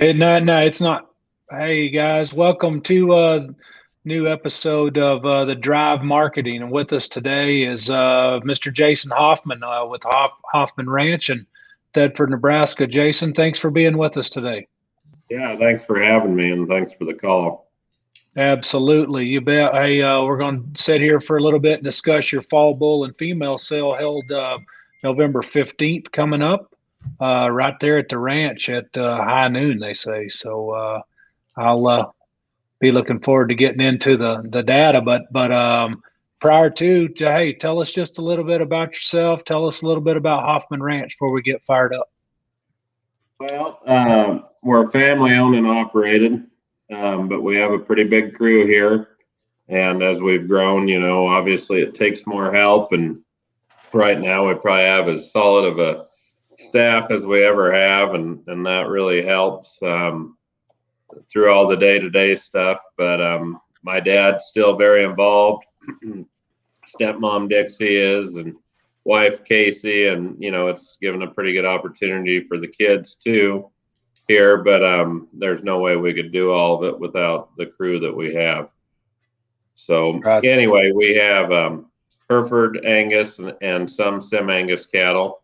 No, it's not. Hey guys, welcome to new episode of the Drive Marketing. And with us today is Mr. Jason Hoffman with Hoffman Ranch in Thedford, Nebraska. Jason, thanks for being with us today. Yeah, thanks for having me and thanks for the call. Absolutely, you bet. Hey, we're going to sit here for a little bit and discuss your fall bull and female sale held November 15th coming up right there at the ranch at high noon, they say. So I'll be looking forward to getting into the data. But prior to hey, tell us just a little bit about yourself. Tell us a little bit about Hoffman Ranch before we get fired up. Well, we're family owned and operated, but we have a pretty big crew here. And as we've grown, obviously it takes more help. And right now we probably have as solid of a staff as we ever have. And that really helps through all the day-to-day stuff. But my dad's still very involved. Stepmom Dixie is, and wife Casey, and it's given a pretty good opportunity for the kids too here. But there's no way we could do all of it without the crew that we have. So Right. anyway, we have Hereford Angus and some Sim Angus cattle,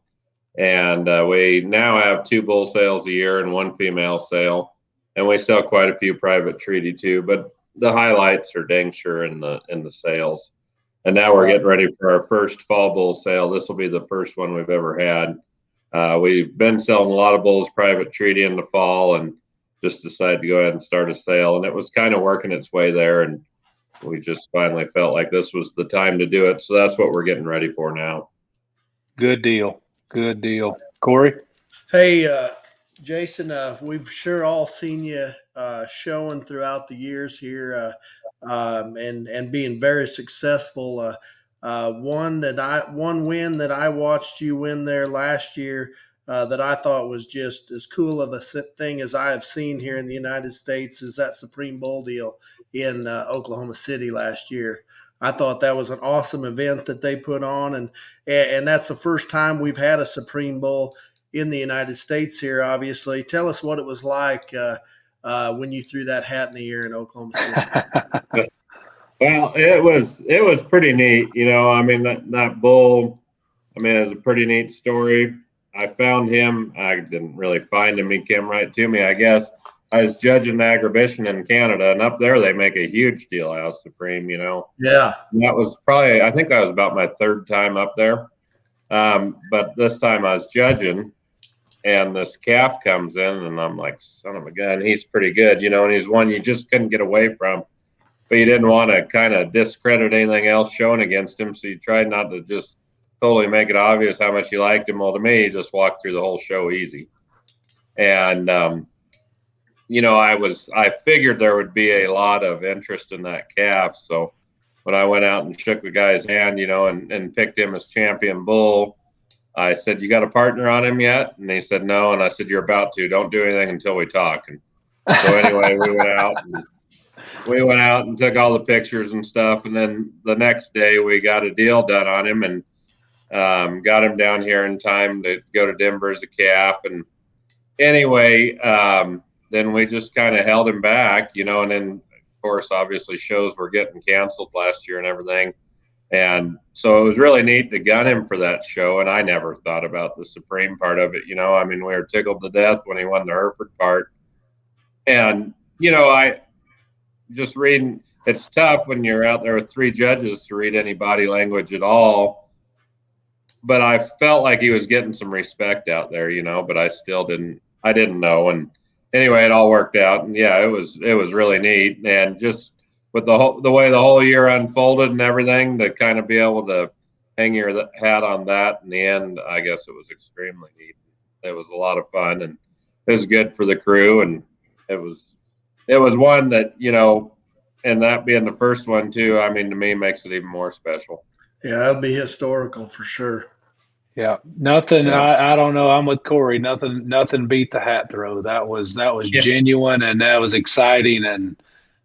and we now have 2 bull sales a year and 1 female sale, and we sell quite a few private treaty too. But the highlights are dang sure in the sales. And now we're getting ready for our first fall bull sale. This will be the first one we've ever had. We've been selling a lot of bulls private treaty in the fall and just decided to go ahead and start a sale. And it was kind of working its way there. And we just finally felt like this was the time to do it. So that's what we're getting ready for now. Good deal. Good deal. Corey? Hey, Jason, we've sure all seen you showing throughout the years here, and being very successful. One win that I watched you win there last year, that I thought was just as cool of a thing as I have seen here in the United States is that Supreme Bowl deal in Oklahoma City last year. I thought that was an awesome event that they put on, and that's the first time we've had a Supreme Bowl in the United States here. Obviously, tell us what it was like when you threw that hat in the air in Oklahoma City. Well, it was pretty neat. I mean that bull. I mean, it's a pretty neat story. I found him. I didn't really find him. He came right to me. I guess I was judging agribition in Canada, and up there they make a huge deal out of Supreme. Yeah. And that was probably, I think that was about my 3rd time up there. But this time I was judging, and this calf comes in, and I'm like, son of a gun, he's pretty good, and he's one you just couldn't get away from. But you didn't want to kind of discredit anything else shown against him, so you tried not to just totally make it obvious how much you liked him. Well, to me, he just walked through the whole show easy. And I figured there would be a lot of interest in that calf. So when I went out and shook the guy's hand, and picked him as champion bull, I said, "You got a partner on him yet?" And he said, "No." And I said, "You're about to. Don't do anything until we talk." And so anyway, we went out and took all the pictures and stuff. And then the next day we got a deal done on him, and got him down here in time to go to Denver as a calf. And anyway, then we just kind of held him back, and then of course, obviously shows were getting canceled last year and everything. And so it was really neat to gun him for that show. And I never thought about the Supreme part of it. I mean, we were tickled to death when he won the Hereford part. And, I just reading, it's tough when you're out there with 3 judges to read any body language at all. But I felt like he was getting some respect out there, but I didn't know. And anyway, it all worked out. And yeah, it was really neat. And just with the way the whole year unfolded and everything, to kind of be able to hang your hat on that in the end, I guess it was extremely neat. It was a lot of fun, and it was good for the crew. And it was one that, and that being the first one too, I mean, to me makes it even more special. Yeah, that'll be historical for sure. Yeah, nothing. Yeah. I don't know. I'm with Corey. Nothing beat the hat throw. That was Yeah. genuine, and that was exciting, and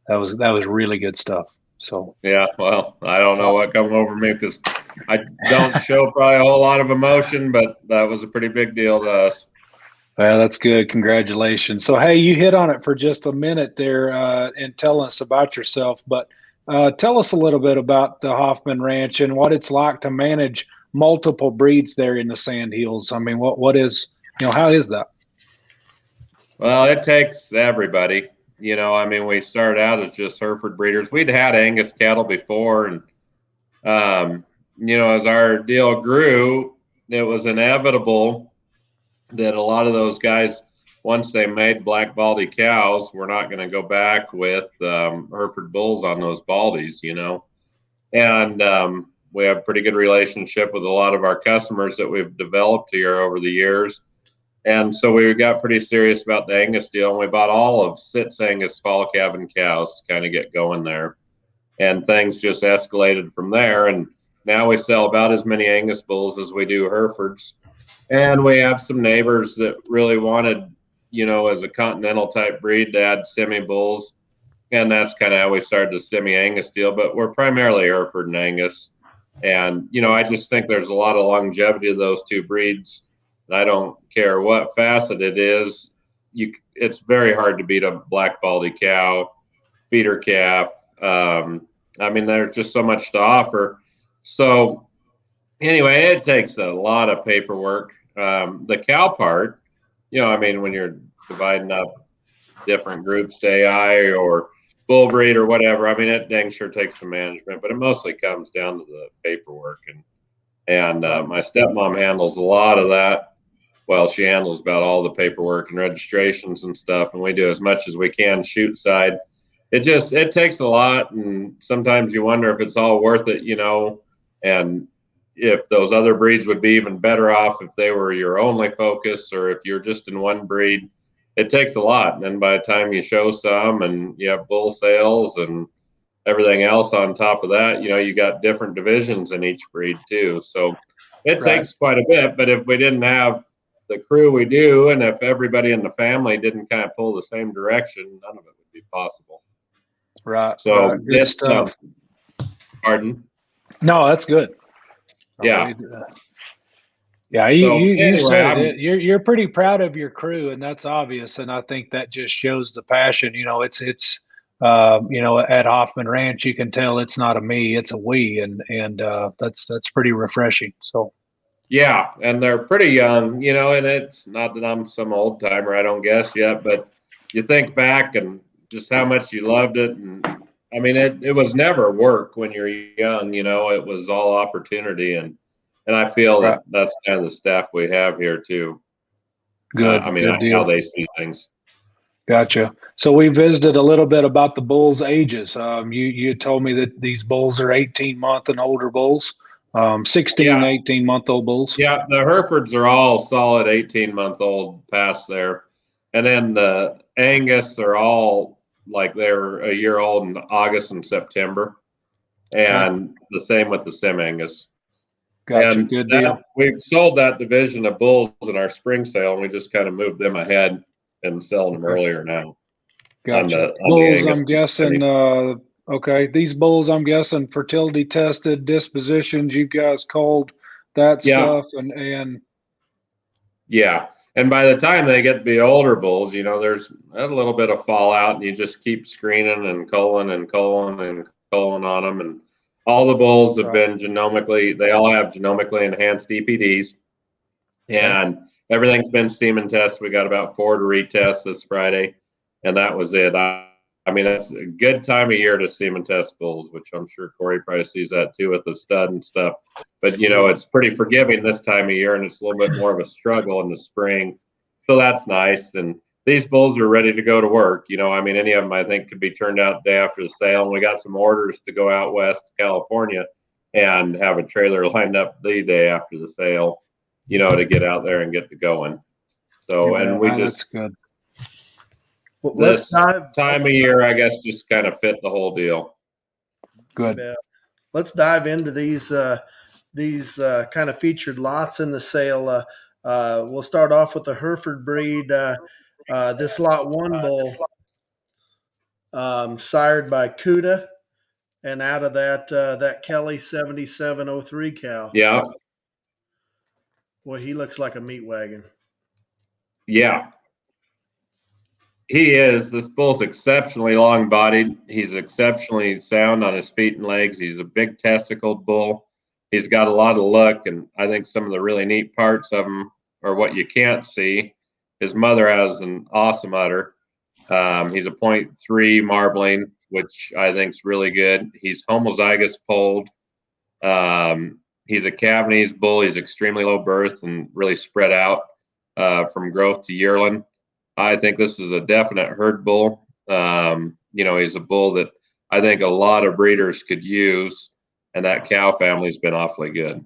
that was really good stuff. So Yeah, well, I don't know what come over me because I don't show probably a whole lot of emotion, but that was a pretty big deal to us. Well, that's good. Congratulations. So, hey, you hit on it for just a minute there in telling us about yourself, but tell us a little bit about the Hoffman Ranch and what it's like to manage multiple breeds there in the Sand Hills. I mean, what is, how is that? Well, it takes everybody. I mean, we started out as just Hereford breeders. We'd had Angus cattle before, and as our deal grew, it was inevitable that a lot of those guys, once they made black baldy cows, were not going to go back with Hereford bulls on those baldies. And we have a pretty good relationship with a lot of our customers that we've developed here over the years. And so we got pretty serious about the Angus deal, and we bought all of Sitz Angus fall calving cows to kind of get going there. And things just escalated from there. And now we sell about as many Angus bulls as we do Herefords. And we have some neighbors that really wanted, as a continental type breed to add semi bulls. And that's kind of how we started the semi Angus deal. But we're primarily Hereford and Angus. And, I just think there's a lot of longevity of those two breeds. I don't care what facet it is. It's very hard to beat a black baldy cow, feeder calf. I mean, there's just so much to offer. So anyway, it takes a lot of paperwork. The cow part, I mean, when you're dividing up different groups to AI or bull breed or whatever, I mean, it dang sure takes some management, but it mostly comes down to the paperwork. And my stepmom handles a lot of that. Well, she handles about all the paperwork and registrations and stuff, and we do as much as we can shoot side. It takes a lot, and sometimes you wonder if it's all worth it, and if those other breeds would be even better off if they were your only focus, or if you're just in one breed. It takes a lot, and then by the time you show some and you have bull sales and everything else on top of that, you got different divisions in each breed too. So it takes quite a bit, but if we didn't have the crew we do, and if everybody in the family didn't kind of pull the same direction, none of it would be possible. Right. So Good it's stuff. Pardon? No, that's good. Yeah. Yeah, So you anyway, said it. You're pretty proud of your crew, and that's obvious. And I think that just shows the passion. It's at Hoffman Ranch, you can tell it's not a me, it's a we, and that's pretty refreshing. So yeah, and they're pretty young, and it's not that I'm some old timer, I don't guess yet, but you think back and just how much you loved it. And I mean, it was never work when you're young, it was all opportunity. And I feel that that's kind of the staff we have here too. good, I mean, good deal. how they see things. Gotcha. So we visited a little bit about the bulls' ages. You told me that these bulls are 18-month and older bulls, 16, 18-month-old bulls. Yeah, the Herefords are all solid 18-month-old past there. And then the Angus are all like they're a year old in August and September. And the same with the Sim Angus. Gotcha. And Good deal. We've sold that division of bulls in our spring sale, and we just kind of moved them ahead and selling them earlier now. Gotcha. On the Angus, I'm guessing. Okay, these bulls, I'm guessing, fertility tested, dispositions. You guys called that stuff, and yeah. And by the time they get to be older bulls, there's a little bit of fallout, and you just keep screening and culling on them. And all the bulls have been they all have genomically enhanced EPDs, and everything's been semen tested. We got about 4 to retest this Friday, and that was it. I mean, it's a good time of year to semen test bulls, which I'm sure Corey probably sees that too with the stud and stuff. But, it's pretty forgiving this time of year, and it's a little bit more of a struggle in the spring. So that's nice. And these bulls are ready to go to work. I mean, any of them I think could be turned out the day after the sale. And we got some orders to go out west to California and have a trailer lined up the day after the sale, to get out there and get to going. So, and we that's good. Well, this time of year, I guess, just kind of fit the whole deal. Good. Let's dive into these kind of featured lots in the sale. We'll start off with the Hereford breed. This lot 1 bull, sired by Cuda, and out of that Kelly 7703 cow. Yeah. Boy, he looks like a meat wagon. Yeah, he is. This bull's exceptionally long-bodied. He's exceptionally sound on his feet and legs. He's a big testicled bull. He's got a lot of look, and I think some of the really neat parts of him are what you can't see. His mother has an awesome udder. He's a .3 marbling, which I think is really good. He's homozygous polled. He's a Cavanese bull. He's extremely low birth and really spread out from growth to yearling. I think this is a definite herd bull. He's a bull that I think a lot of breeders could use, and that cow family's been awfully good.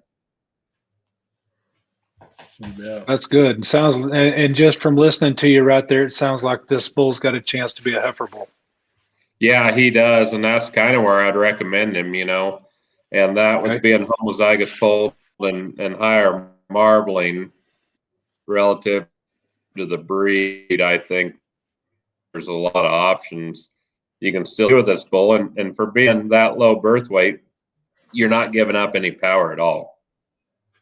Yeah. That's good. Sounds, and just from listening to you right there, it sounds like this bull's got a chance to be a heifer bull. Yeah, he does, and that's kind of where I'd recommend him, and that with being homozygous polled and higher marbling relative to the breed, I think there's a lot of options you can still do with this bull. And for being that low birth weight, you're not giving up any power at all.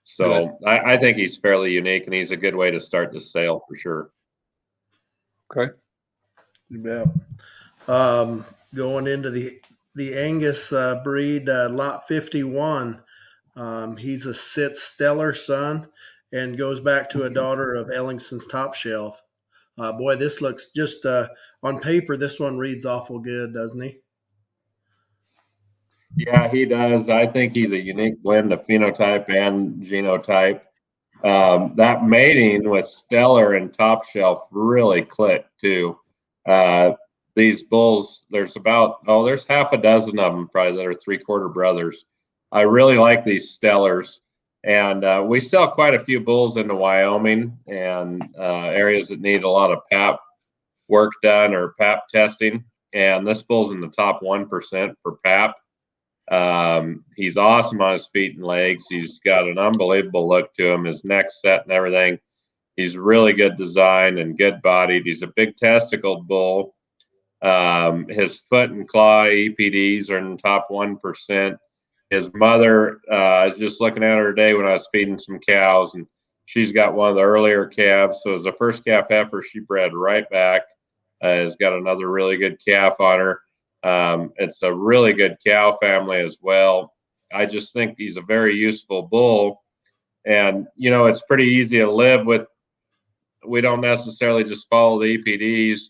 So I think he's fairly unique, and he's a good way to start the sale for sure. Okay. Yeah. Going into the Angus breed, lot 51. He's a Sit Stellar son and goes back to a daughter of Ellingson's Top Shelf. Boy, this looks just on paper, this one reads awful good, doesn't he? Yeah, he does. I think he's a unique blend of phenotype and genotype. That mating with Stellar and Top Shelf really clicked too. These bulls, there's half a dozen of them probably that are 3/4 brothers. I really like these Stellars, and we sell quite a few bulls into Wyoming and areas that need a lot of PAP work done or PAP testing. And this bull's in the top 1% for PAP. He's awesome on his feet and legs. He's got an unbelievable look to him. His neck set and everything. He's really good design and good bodied. He's a big testicled bull. His foot and claw EPDs are in the top 1%. His mother, I was just looking at her today when I was feeding some cows, and she's got one of the earlier calves. So as a first calf heifer, she bred right back. Has got another really good calf on her. It's a really good cow family as well. I just think he's a very useful bull. And, it's pretty easy to live with. We don't necessarily just follow the EPDs,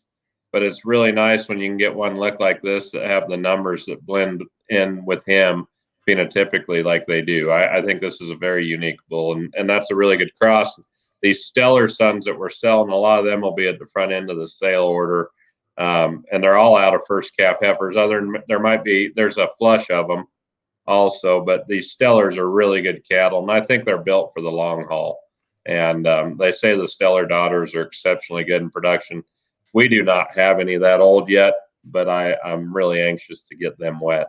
but it's really nice when you can get one look like this that have the numbers that blend in with him phenotypically like they do. I think this is a very unique bull, and that's a really good cross. These Stellar sons that we're selling, a lot of them will be at the front end of the sale order. And they're all out of first calf heifers. There's a flush of them also, but these Stellars are really good cattle, and I think they're built for the long haul. And they say the Stellar daughters are exceptionally good in production. We do not have any that old yet, but I'm really anxious to get them wet.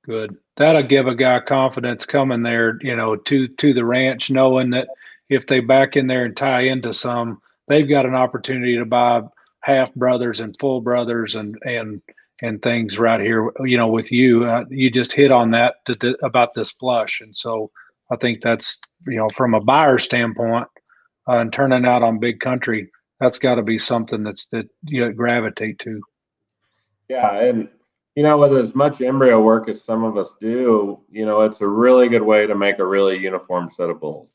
Good. That'll give a guy confidence coming there, to the ranch, knowing that if they back in there and tie into some, they've got an opportunity to buy half brothers and full brothers and things right here, with you. You just hit on that about this flush. And so I think that's, from a buyer standpoint, and turning out on big country, that's got to be something that you gravitate to. Yeah. And, with as much embryo work as some of us do, it's a really good way to make a really uniform set of bulls.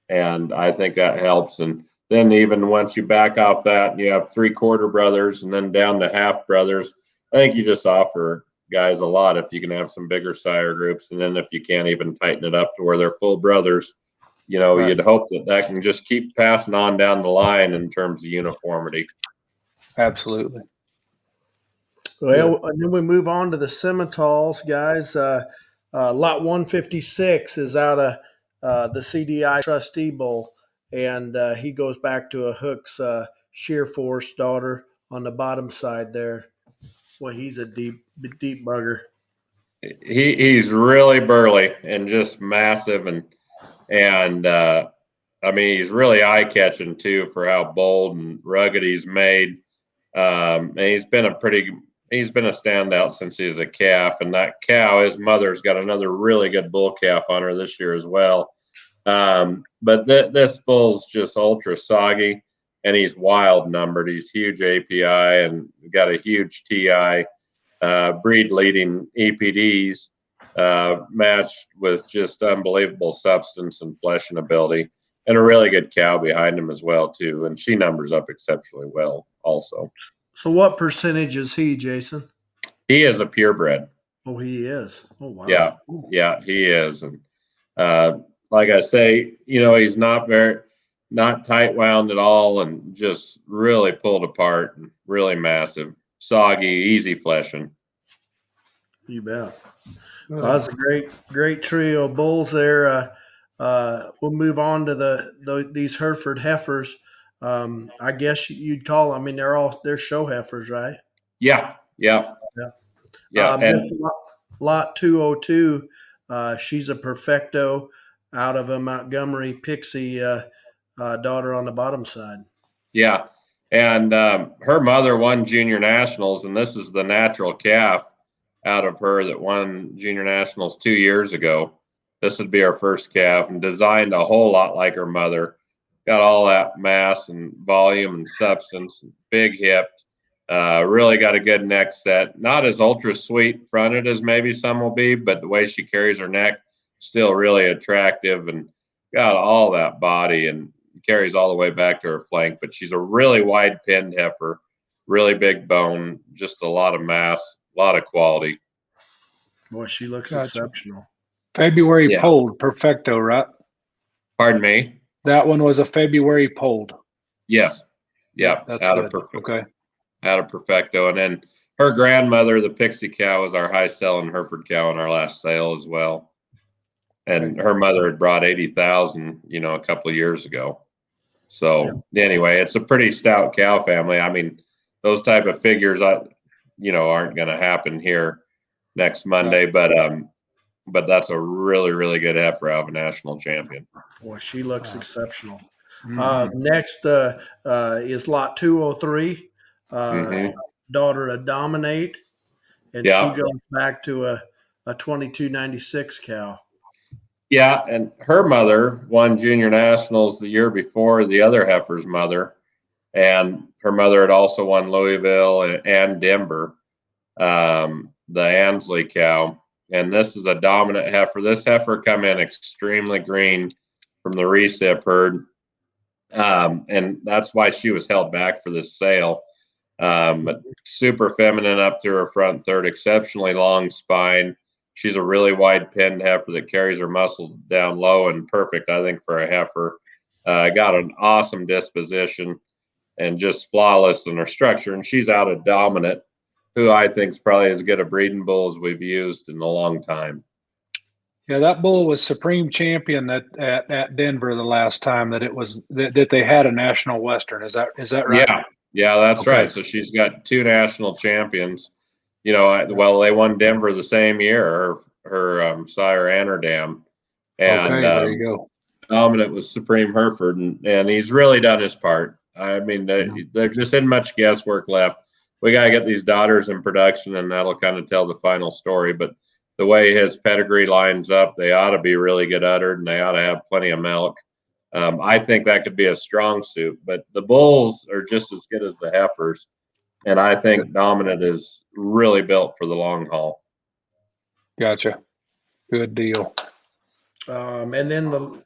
And I think that helps. And then even once you back off that and you have 3/4 brothers and then down to half brothers, I think you just offer guys a lot if you can have some bigger sire groups. And then if you can't even tighten it up to where they're full brothers, Right. You'd hope that can just keep passing on down the line in terms of uniformity. Absolutely. Well, and then we move on to the Simmentals, guys. Lot 156 is out of the CDI Trustee Bull, and he goes back to a Hooks Sheer Force daughter on the bottom side there. Well, he's a deep bugger. He's really burly and just massive, and I mean, he's really eye catching too for how bold and rugged he's made. And he's been a standout since he was a calf. And that cow, his mother's got another really good bull calf on her this year as well. But this bull's just ultra soggy. and he's wild numbered. He's huge API and got a huge TI, breed leading EPDs, matched with just unbelievable substance and fleshing ability, and a really good cow behind him as well too. And she numbers up exceptionally well also. So what percentage is he, Jason? He is a purebred. Oh, he is. Oh, wow. Yeah, he is. And like I say, he's not tight wound at all, and just really pulled apart and really massive, soggy, easy fleshing. You bet. Well, that's a great trio of bulls there. We'll move on to these Hereford heifers. I guess you'd call. I mean, they're show heifers, right? Yeah. And lot 202. She's a perfecto out of a Montgomery Pixie daughter on the bottom side. Yeah, and her mother won junior nationals, and this is the natural calf out of her that won junior nationals 2 years ago. This would be her first calf, and designed a whole lot like her mother. Got all that mass and volume and substance, big hipped, really got a good neck set. Not as ultra sweet fronted as maybe some will be, but the way she carries her neck, still really attractive, and got all that body and carries all the way back to her flank. But she's a really wide pinned heifer, really big bone, just a lot of mass, a lot of quality. Boy, she looks exceptional. February polled, perfecto, right? Pardon me? That one was a February polled. Yes. Yeah. That's out good. of perfecto. Okay. Out of perfecto. And then her grandmother, the Pixie cow, was our high selling Hereford cow in our last sale as well. And her mother had brought 80,000, a couple of years ago. So anyway, it's a pretty stout cow family. I mean, those type of figures, aren't going to happen here next Monday, but that's a really, really good heifer out of a national champion. Boy, she looks exceptional. Next is lot 203, daughter of Dominate, and she goes back to a 2296 cow. Yeah, and her mother won junior nationals the year before the other heifer's mother, and her mother had also won Louisville and Denver, the Ansley cow. And this is a dominant heifer. This heifer come in extremely green from the recip herd, and that's why she was held back for this sale. But super feminine up through her front third, exceptionally long spine. She's a really wide pinned heifer that carries her muscle down low, and perfect, I think, for a heifer. Got an awesome disposition and just flawless in her structure. And she's out of Dominant, who I think is probably as good a breeding bull as we've used in a long time. Yeah, that bull was supreme champion at Denver the last time that they had a national Western. Is that right? Yeah, that's right. So she's got 2 national champions. Well, they won Denver the same year. Her sire Annerdam, and there you go. Dominant was Supreme Hereford, and he's really done his part. I mean, there just isn't much guesswork left. We got to get these daughters in production, and that'll kind of tell the final story. But the way his pedigree lines up, they ought to be really good uddered, and they ought to have plenty of milk. I think that could be a strong suit, but the bulls are just as good as the heifers. And I think Dominant is really built for the long haul. Gotcha. Good deal. And then the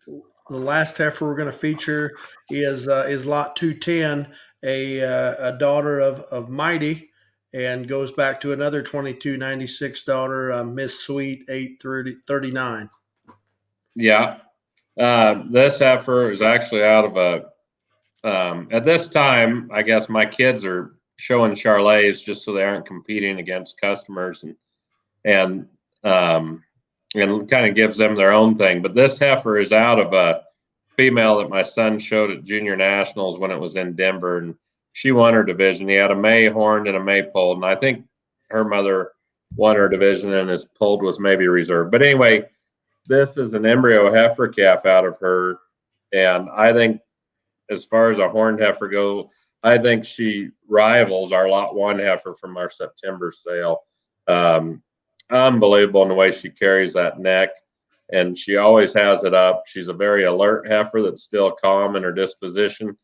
last heifer we're going to feature is lot 210, a daughter of Mighty, and goes back to another 2296 daughter, Miss Sweet 839. Yeah. This heifer is actually out of at this time, I guess my kids are showing Charlets just so they aren't competing against customers, and kind of gives them their own thing. But this heifer is out of a female that my son showed at junior nationals when it was in Denver, and she won her division. He had a May horned and a May polled, and I think her mother won her division, and his polled was maybe reserved. But anyway, this is an embryo heifer calf out of her, and I think as far as a horned heifer go, I think she rivals our lot 1 heifer from our September sale. Unbelievable in the way she carries that neck, and she always has it up. She's a very alert heifer that's still calm in her disposition.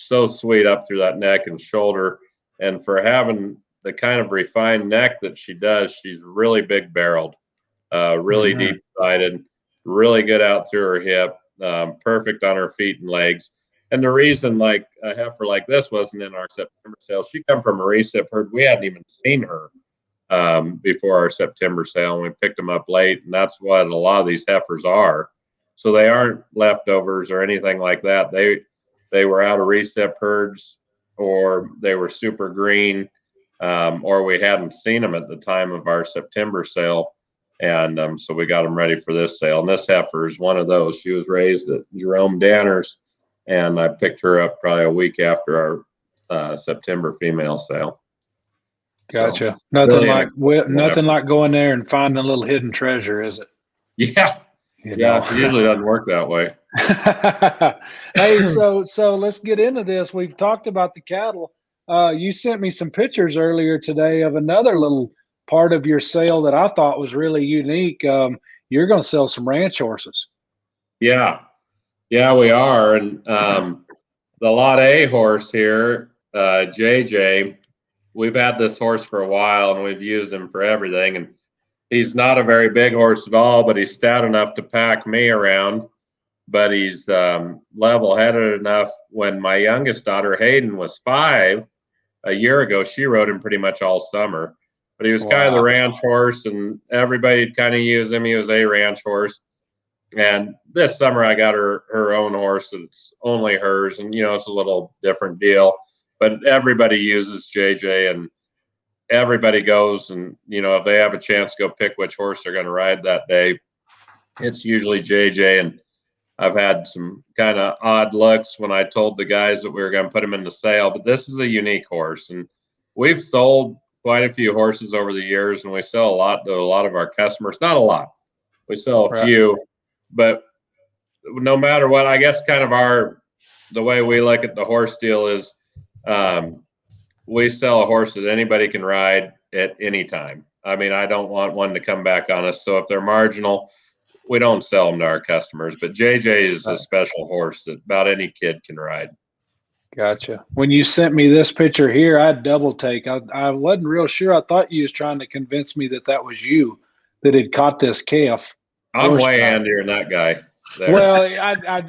so sweet up through that neck and shoulder. And for having the kind of refined neck that she does, she's really big barreled, really deep sided, really good out through her hip, perfect on her feet and legs. And the reason like a heifer like this wasn't in our September sale, she come from a recip herd. We hadn't even seen her before our September sale, and we picked them up late. And that's what a lot of these heifers are. So they aren't leftovers or anything like that. They were out of recip herds, or they were super green, or we hadn't seen them at the time of our September sale. And so we got them ready for this sale. And this heifer is one of those. She was raised at Jerome Danner's, and I picked her up probably a week after our September female sale. Gotcha. So, nothing like going there and finding a little hidden treasure, is it? Yeah. You Yeah. know. It usually doesn't work that way. Hey, so let's get into this. We've talked about the cattle. You sent me some pictures earlier today of another little part of your sale that I thought was really unique. You're going to sell some ranch horses. Yeah. Yeah, we are. And the Lot A horse here, JJ, we've had this horse for a while and we've used him for everything. And he's not a very big horse at all, but he's stout enough to pack me around. But he's level-headed enough. When my youngest daughter, Hayden, was 5 a year ago, she rode him pretty much all summer. But he was kind of the ranch horse, and everybody'd kind of use him. He was a ranch horse. And this summer I got her own horse. It's only hers, and it's a little different deal. But everybody uses JJ, and everybody goes, and if they have a chance to go pick which horse they're going to ride that day, it's usually JJ. And I've had some kind of odd looks when I told the guys that we were going to put him in the sale, but this is a unique horse. And we've sold quite a few horses over the years, and we sell a lot to a lot of our customers. Not a lot. We sell a few, but no matter what, I guess kind of the way we look at the horse deal is we sell a horse that anybody can ride at any time. I mean, I don't want one to come back on us. So if they're marginal, we don't sell them to our customers, but JJ is a special horse that about any kid can ride. Gotcha. When you sent me this picture here, I double take. I wasn't real sure. I thought you was trying to convince me that was you that had caught this calf. I'm way handier than that guy. There. Well,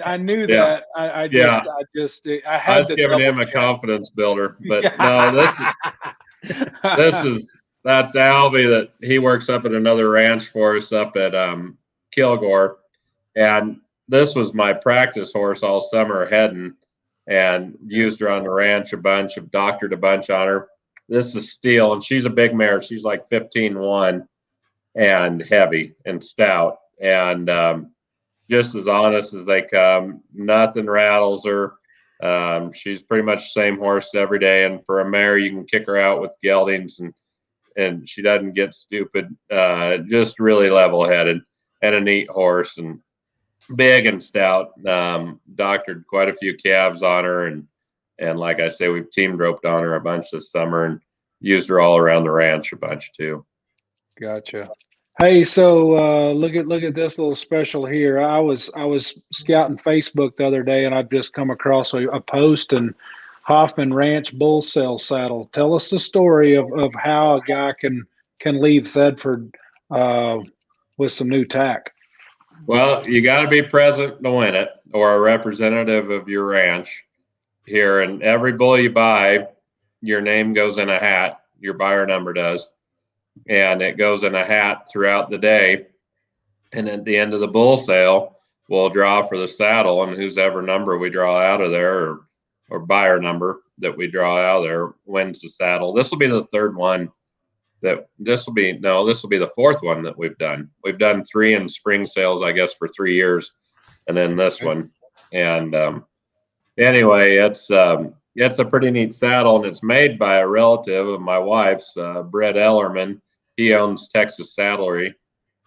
I knew that. I had was giving him a confidence builder, but no, that's Albie. That he works up at another ranch for us up at Kilgore, and this was my practice horse all summer heading, and used her on the ranch a bunch. I've doctored a bunch on her. This is Steel, and she's a big mare. She's like 15-1 and heavy and stout, and just as honest as they come. Nothing rattles her. She's pretty much the same horse every day, and for a mare, you can kick her out with geldings, and she doesn't get stupid. Just really level-headed. And a neat horse, and big and stout. Doctored quite a few calves on her, and like I say, we've team roped on her a bunch this summer and used her all around the ranch a bunch too. Gotcha. Hey, so look at this little special here. I was scouting Facebook the other day, and I've just come across a post, and Hoffman Ranch bull cell saddle. Tell us the story of how a guy can leave Thedford with some new tack. Well, you got to be present to win it, or a representative of your ranch here. And every bull you buy, your name goes in a hat. Your buyer number does, and it goes in a hat throughout the day. And at the end of the bull sale, we'll draw for the saddle, and whose ever number we draw out of there, or buyer number that we draw out of there, wins the saddle. This will be the third one. This will be the fourth one that we've done. We've done 3 in spring sales, I guess, for 3 years, and then this one. And anyway, it's a pretty neat saddle, and it's made by a relative of my wife's, Brett Ellerman. He owns Texas Saddlery,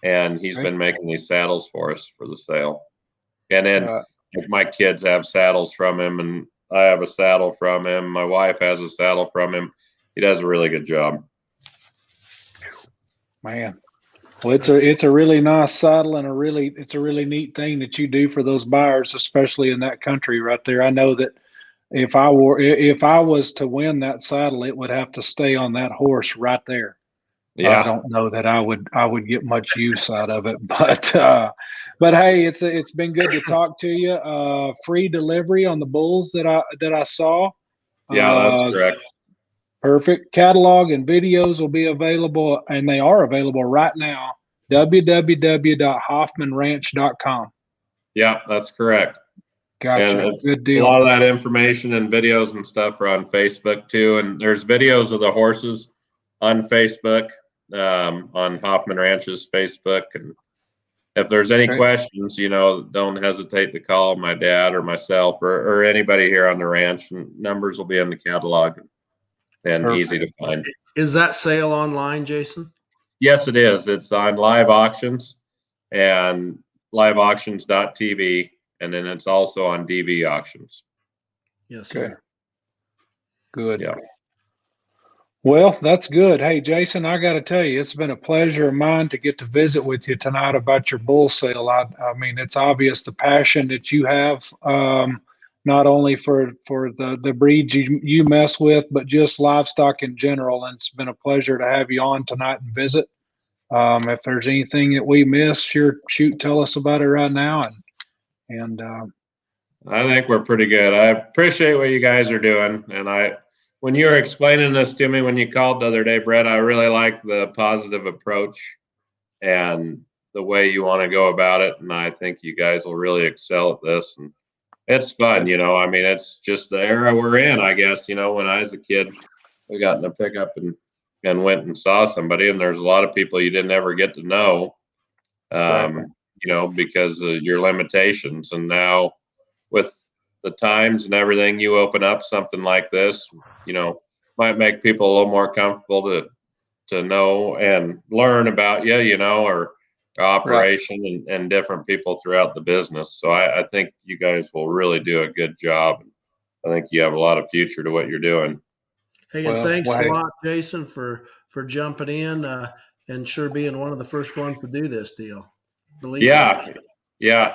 and he's been making these saddles for us for the sale. And then my kids have saddles from him, and I have a saddle from him. My wife has a saddle from him. He does a really good job. Man, well, it's a really nice saddle, and it's a really neat thing that you do for those buyers, especially in that country right there. I know that if I was to win that saddle, it would have to stay on that horse right there. Yeah. I don't know that I would get much use out of it, but hey, it's been good to talk to you. Free delivery on the bulls that I saw. Yeah, that's correct. Perfect. Catalog and videos will be available, and they are available right now. www.hoffmanranch.com. Yeah, that's correct. Gotcha. And Good a deal. lot of that information and videos and stuff are on Facebook too. And there's videos of the horses on Facebook, on Hoffman Ranch's Facebook. And if there's any Okay. questions, don't hesitate to call my dad or myself or anybody here on the ranch. And numbers will be in the catalog and Perfect. easy to find. Is that sale online, Jason? Yes, it is. It's on live auctions and liveauctions.tv. And then it's also on DB auctions. Yes, sir. Okay. Good. Yeah. Well, that's good. Hey, Jason, I got to tell you, it's been a pleasure of mine to get to visit with you tonight about your bull sale. I mean, it's obvious the passion that you have, not only for the breeds you mess with, but just livestock in general. And it's been a pleasure to have you on tonight and visit. If there's anything that we missed, tell us about it right now. And I think we're pretty good. I appreciate what you guys are doing. And when you were explaining this to me when you called the other day, Brett, I really like the positive approach and the way you want to go about it. And I think you guys will really excel at this. And it's fun, I mean, it's just the era we're in, I guess. When I was a kid, we got in a pickup and went and saw somebody, and there's a lot of people you didn't ever get to know, because of your limitations. And now with the times and everything, you open up something like this, might make people a little more comfortable to know and learn about you, or operation and different people throughout the business. So I think you guys will really do a good job. I think you have a lot of future to what you're doing. Hey, and thanks a lot, Jason, for jumping in and sure being one of the first ones to do this deal. Yeah.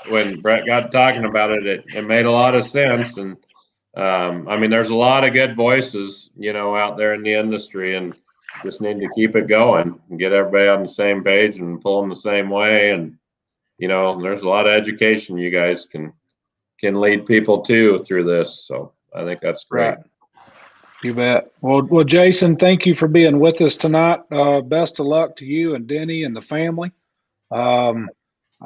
When Brett got talking about it, it made a lot of sense. And I mean, there's a lot of good voices, out there in the industry, and just need to keep it going and get everybody on the same page and pulling the same way. And there's a lot of education you guys can lead people to through this. So I think that's great. Right. You bet. Well, Jason, thank you for being with us tonight. Best of luck to you and Denny and the family. I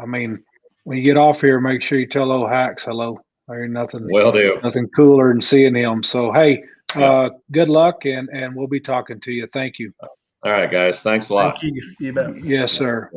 mean, when you get off here, make sure you tell old Hacks hello. There ain't nothing cooler than seeing him. So, hey, good luck, and we'll be talking to you. Thank you. All right, guys. Thanks a lot. Thank you. You bet. Yes, sir.